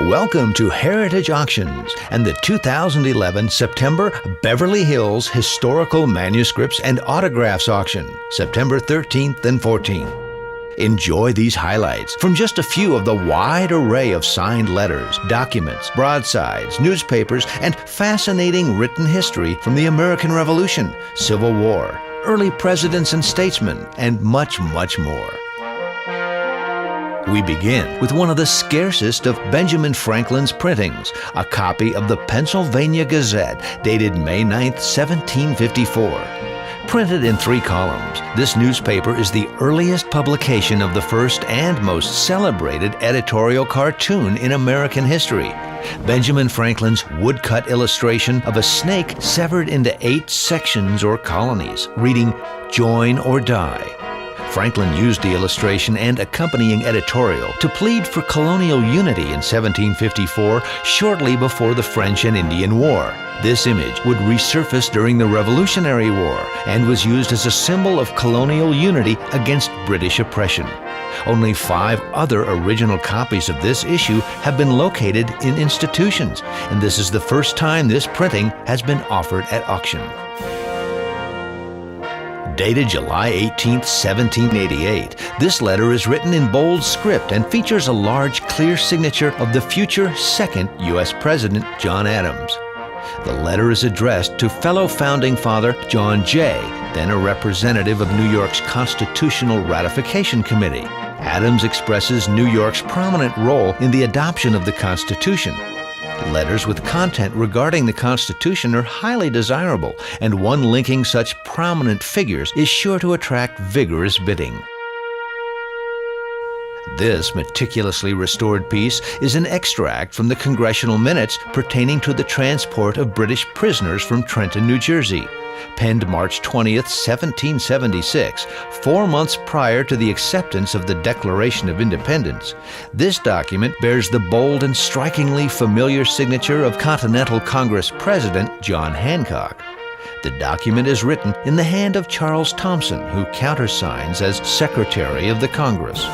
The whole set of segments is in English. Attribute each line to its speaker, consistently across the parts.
Speaker 1: Welcome to Heritage Auctions and the 2011 September Beverly Hills Historical Manuscripts and Autographs Auction, September 13th and 14th. Enjoy these highlights from just a few of the wide array of signed letters, documents, broadsides, newspapers, and fascinating written history from the American Revolution, Civil War, early presidents and statesmen, and much, much more. We begin with one of the scarcest of Benjamin Franklin's printings, a copy of the Pennsylvania Gazette dated May 9, 1754. Printed in 3 columns, this newspaper is the earliest publication of the first and most celebrated editorial cartoon in American history. Benjamin Franklin's woodcut illustration of a snake severed into 8 sections or colonies, reading, "Join or Die." Franklin used the illustration and accompanying editorial to plead for colonial unity in 1754, shortly before the French and Indian War. This image would resurface during the Revolutionary War and was used as a symbol of colonial unity against British oppression. Only 5 other original copies of this issue have been located in institutions, and this is the first time this printing has been offered at auction. Dated July 18, 1788, this letter is written in bold script and features a large, clear signature of the future second U.S. President, John Adams. The letter is addressed to fellow Founding Father John Jay, then a representative of New York's Constitutional Ratification Committee. Adams expresses New York's prominent role in the adoption of the Constitution. Letters with content regarding the Constitution are highly desirable, and one linking such prominent figures is sure to attract vigorous bidding. This meticulously restored piece is an extract from the congressional minutes pertaining to the transport of British prisoners from Trenton, New Jersey. Penned March 20th, 1776, 4 months prior to the acceptance of the Declaration of Independence. This document bears the bold and strikingly familiar signature of Continental Congress President John Hancock. The document is written in the hand of Charles Thompson, who countersigns as Secretary of the Congress.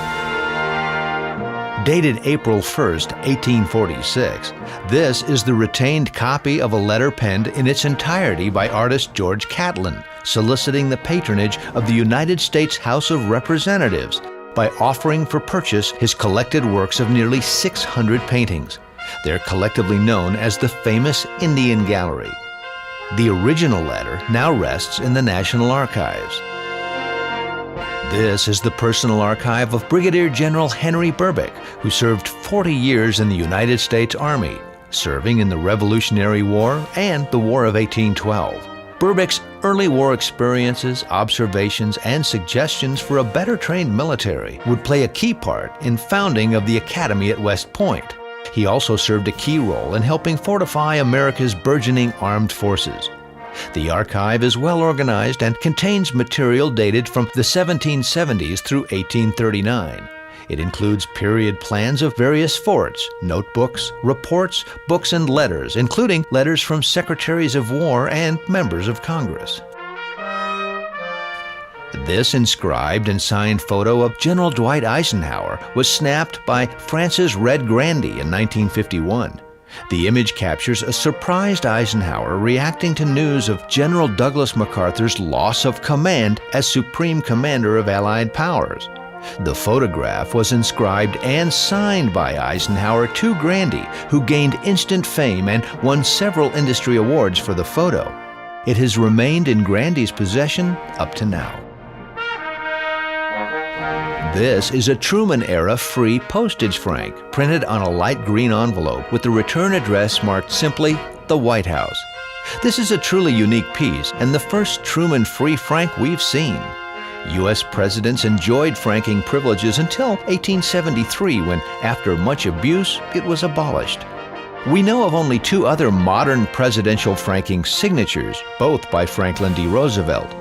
Speaker 1: Dated April 1st, 1846, this is the retained copy of a letter penned in its entirety by artist George Catlin, soliciting the patronage of the United States House of Representatives by offering for purchase his collected works of nearly 600 paintings. They're collectively known as the famous Indian Gallery. The original letter now rests in the National Archives. This is the personal archive of Brigadier General Henry Berbick, who served 40 years in the United States Army, serving in the Revolutionary War and the War of 1812. Berbick's early war experiences, observations, and suggestions for a better trained military would play a key part in founding of the Academy at West Point. He also served a key role in helping fortify America's burgeoning armed forces. The archive is well organized and contains material dated from the 1770s through 1839. It includes period plans of various forts, notebooks, reports, books, and letters, including letters from Secretaries of War and members of Congress. This inscribed and signed photo of General Dwight Eisenhower was snapped by Francis Red Grandy in 1951. The image captures a surprised Eisenhower reacting to news of General Douglas MacArthur's loss of command as Supreme Commander of Allied powers. The photograph was inscribed and signed by Eisenhower to Grandy, who gained instant fame and won several industry awards for the photo. It has remained in Grandy's possession up to now. This is a Truman-era free postage franc, printed on a light green envelope with the return address marked simply, The White House. This is a truly unique piece and the first Truman free franc we've seen. U.S. presidents enjoyed franking privileges until 1873 when, after much abuse, it was abolished. We know of only 2 other modern presidential franking signatures, both by Franklin D. Roosevelt.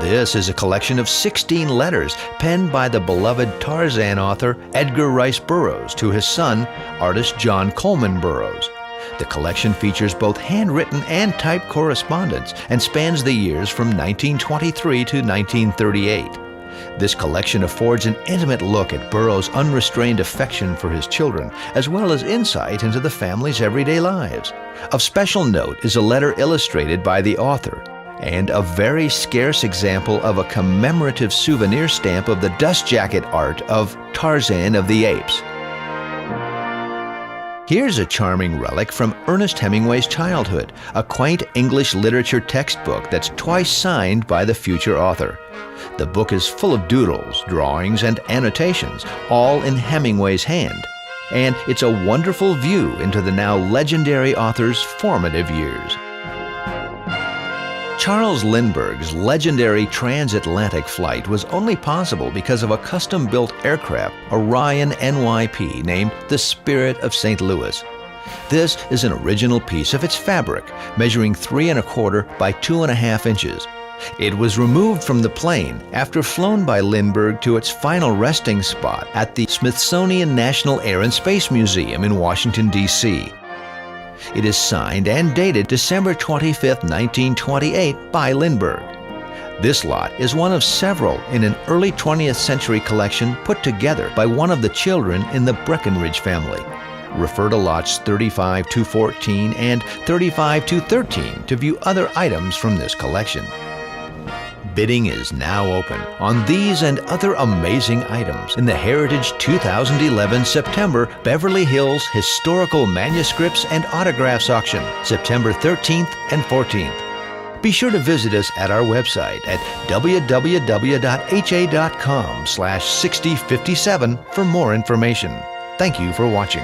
Speaker 1: This is a collection of 16 letters penned by the beloved Tarzan author Edgar Rice Burroughs to his son, artist John Coleman Burroughs. The collection features both handwritten and typed correspondence and spans the years from 1923 to 1938. This collection affords an intimate look at Burroughs' unrestrained affection for his children, as well as insight into the family's everyday lives. Of special note is a letter illustrated by the author, and a very scarce example of a commemorative souvenir stamp of the dust jacket art of Tarzan of the Apes. Here's a charming relic from Ernest Hemingway's childhood, a quaint English literature textbook that's twice signed by the future author. The book is full of doodles, drawings, and annotations, all in Hemingway's hand. And it's a wonderful view into the now legendary author's formative years. Charles Lindbergh's legendary transatlantic flight was only possible because of a custom-built aircraft, Orion NYP, named the Spirit of St. Louis. This is an original piece of its fabric, measuring 3 1/4 by 2.5 inches. It was removed from the plane after flown by Lindbergh to its final resting spot at the Smithsonian National Air and Space Museum in Washington, D.C. It is signed and dated December 25, 1928 by Lindbergh. This lot is one of several in an early 20th century collection put together by one of the children in the Breckinridge family. Refer to lots 35-14 and 35-13 to view other items from this collection. Bidding is now open on these and other amazing items in the Heritage 2011 September Beverly Hills Historical Manuscripts and Autographs Auction, September 13th and 14th. Be sure to visit us at our website at www.ha.com/6057 for more information. Thank you for watching.